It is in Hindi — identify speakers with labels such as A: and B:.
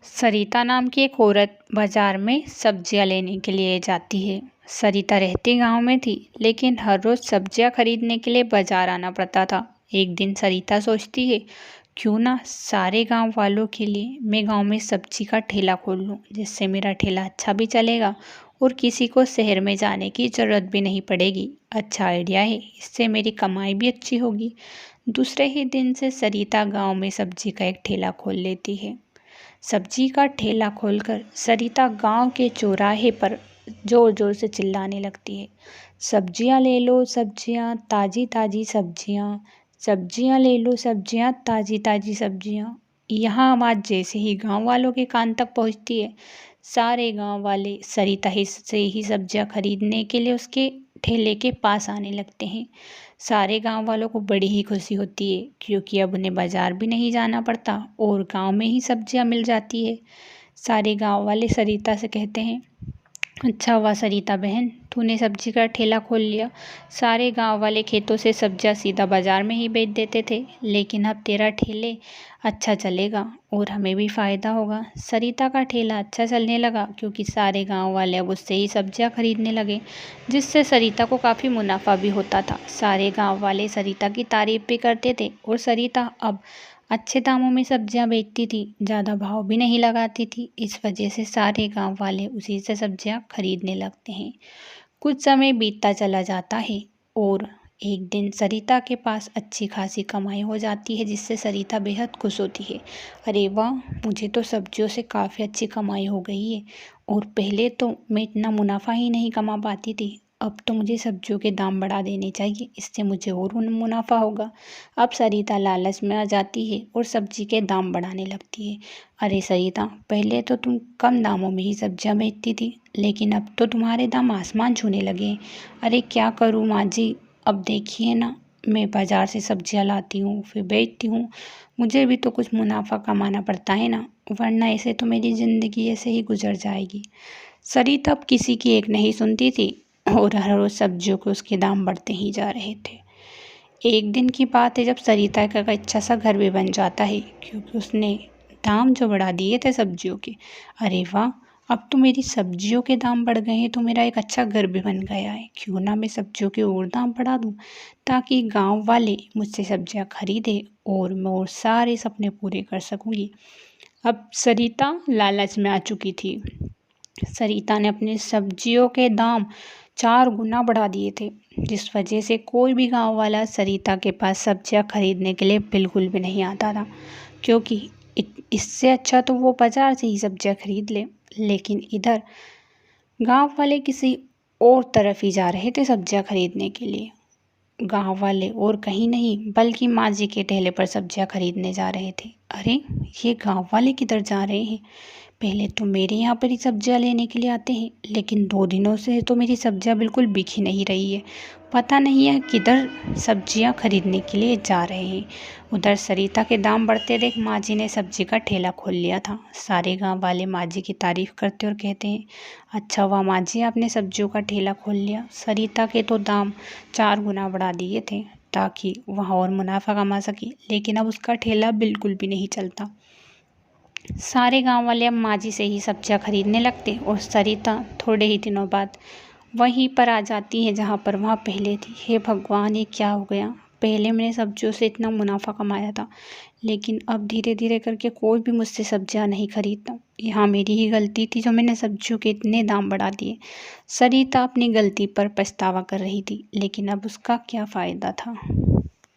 A: सरिता नाम की एक औरत बाजार में सब्जियां लेने के लिए जाती है। सरिता रहती गांव में थी, लेकिन हर रोज सब्जियां खरीदने के लिए बाजार आना पड़ता था। एक दिन सरिता सोचती है, क्यों ना सारे गांव वालों के लिए मैं गांव में सब्जी का ठेला खोल लूं, जिससे मेरा ठेला अच्छा भी चलेगा और किसी को शहर में जाने की जरूरत भी नहीं पड़ेगी। अच्छा आइडिया है, इससे मेरी कमाई भी अच्छी होगी। दूसरे ही दिन से सरिता गांव में सब्जी का एक ठेला खोल लेती है। सब्जी का ठेला खोलकर सरिता गांव के चौराहे पर जोर जोर से चिल्लाने लगती है, सब्जियां ले लो, सब्जियां ताजी ताजी सब्जियां, सब्जियां ले लो, सब्जियां ताजी ताजी सब्जियां। यह आवाज़ जैसे ही गांव वालों के कान तक पहुंचती है, सारे गांव वाले सरिता ही से ही सब्जियां खरीदने के लिए उसके ठेले के पास आने लगते हैं। सारे गांव वालों को बड़ी ही खुशी होती है, क्योंकि अब उन्हें बाजार भी नहीं जाना पड़ता और गांव में ही सब्जियां मिल जाती है। सारे गांव वाले सरिता से कहते हैं, अच्छा हुआ सरिता बहन, तूने सब्जी का ठेला खोल लिया। सारे गांव वाले खेतों से सब्जियां सीधा बाजार में ही बेच देते थे, लेकिन अब तेरा ठेले अच्छा चलेगा और हमें भी फ़ायदा होगा। सरिता का ठेला अच्छा चलने लगा, क्योंकि सारे गांव वाले अब उससे ही सब्जियां खरीदने लगे, जिससे सरिता को काफ़ी मुनाफा भी होता था। सारे गांव वाले सरिता की तारीफ भी करते थे और सरिता अब अच्छे दामों में सब्जियां बेचती थी, ज़्यादा भाव भी नहीं लगाती थी। इस वजह से सारे गांव वाले उसी से सब्जियां खरीदने लगते हैं। कुछ समय बीतता चला जाता है और एक दिन सरिता के पास अच्छी खासी कमाई हो जाती है, जिससे सरिता बेहद खुश होती है। अरे वाह, मुझे तो सब्जियों से काफ़ी अच्छी कमाई हो गई है और पहले तो मैं इतना मुनाफा ही नहीं कमा पाती थी। अब तो मुझे सब्जियों के दाम बढ़ा देने चाहिए, इससे मुझे और मुनाफा होगा। अब सरिता लालच में आ जाती है और सब्जी के दाम बढ़ाने लगती है। अरे सरिता, पहले तो तुम कम दामों में ही सब्जियां बेचती थी, लेकिन अब तो तुम्हारे दाम आसमान छूने लगे हैं। अरे क्या करूँ माँ जी, अब देखिए ना, मैं बाजार से सब्जियां लाती हूँ फिर बेचती हूँ, मुझे भी तो कुछ मुनाफा कमाना पड़ता है ना, वरना ऐसे तो मेरी ज़िंदगी ऐसे ही गुजर जाएगी। सरिता अब किसी की एक नहीं सुनती थी और हर रोज़ सब्जियों के उसके दाम बढ़ते ही जा रहे थे। एक दिन की बात है, जब सरिता का एक अच्छा सा घर भी बन जाता है, क्योंकि उसने दाम जो बढ़ा दिए थे सब्जियों के। अरे वाह, अब तो मेरी सब्जियों के दाम बढ़ गए हैं, तो मेरा एक अच्छा घर भी बन गया है। क्यों ना मैं सब्जियों के और दाम बढ़ा दूं, ताकि गांव वाले मुझसे सब्जियां खरीदें और मैं और सारे सपने पूरे कर सकूंगी। अब सरिता लालच में आ चुकी थी। सरिता ने अपने सब्जियों के दाम 4 गुना बढ़ा दिए थे, जिस वजह से कोई भी गांव वाला सरिता के पास सब्जियां खरीदने के लिए बिल्कुल भी नहीं आता था, क्योंकि इससे अच्छा तो वो बाजार से ही सब्जियां खरीद ले। लेकिन इधर गांव वाले किसी और तरफ ही जा रहे थे सब्जियां खरीदने के लिए। गांव वाले और कहीं नहीं बल्कि माँ जी के ठेले पर सब्जियां खरीदने जा रहे थे। अरे, ये गांव वाले किधर जा रहे हैं? पहले तो मेरे यहाँ पर ही सब्जियां लेने के लिए आते हैं, लेकिन 2 दिनों से तो मेरी सब्जियां बिल्कुल बिक ही नहीं रही है। पता नहीं है किधर सब्जियां खरीदने के लिए जा रहे हैं। उधर सरिता के दाम बढ़ते देख माँ जी ने सब्जी का ठेला खोल लिया था। सारे गांव वाले माँ जी की तारीफ करते और कहते हैं, अच्छा हुआ माँ जी, आपने सब्जियों का ठेला खोल लिया। सरिता के तो दाम 4 गुना बढ़ा दिए थे, ताकि वह और मुनाफा कमा सके, लेकिन अब उसका ठेला बिल्कुल भी नहीं चलता। सारे गांव वाले अब माँ जी से ही सब्जियां खरीदने लगते और सरिता थोड़े ही दिनों बाद वहीं पर आ जाती है जहाँ पर वह पहले थी। हे भगवान, ये क्या हो गया? पहले मैंने सब्जियों से इतना मुनाफा कमाया था, लेकिन अब धीरे धीरे करके कोई भी मुझसे सब्जियां नहीं खरीदता। यहाँ मेरी ही गलती थी जो मैंने सब्जियों के इतने दाम बढ़ा दिए। सरिता अपनी गलती पर पछतावा कर रही थी, लेकिन अब उसका क्या फ़ायदा था।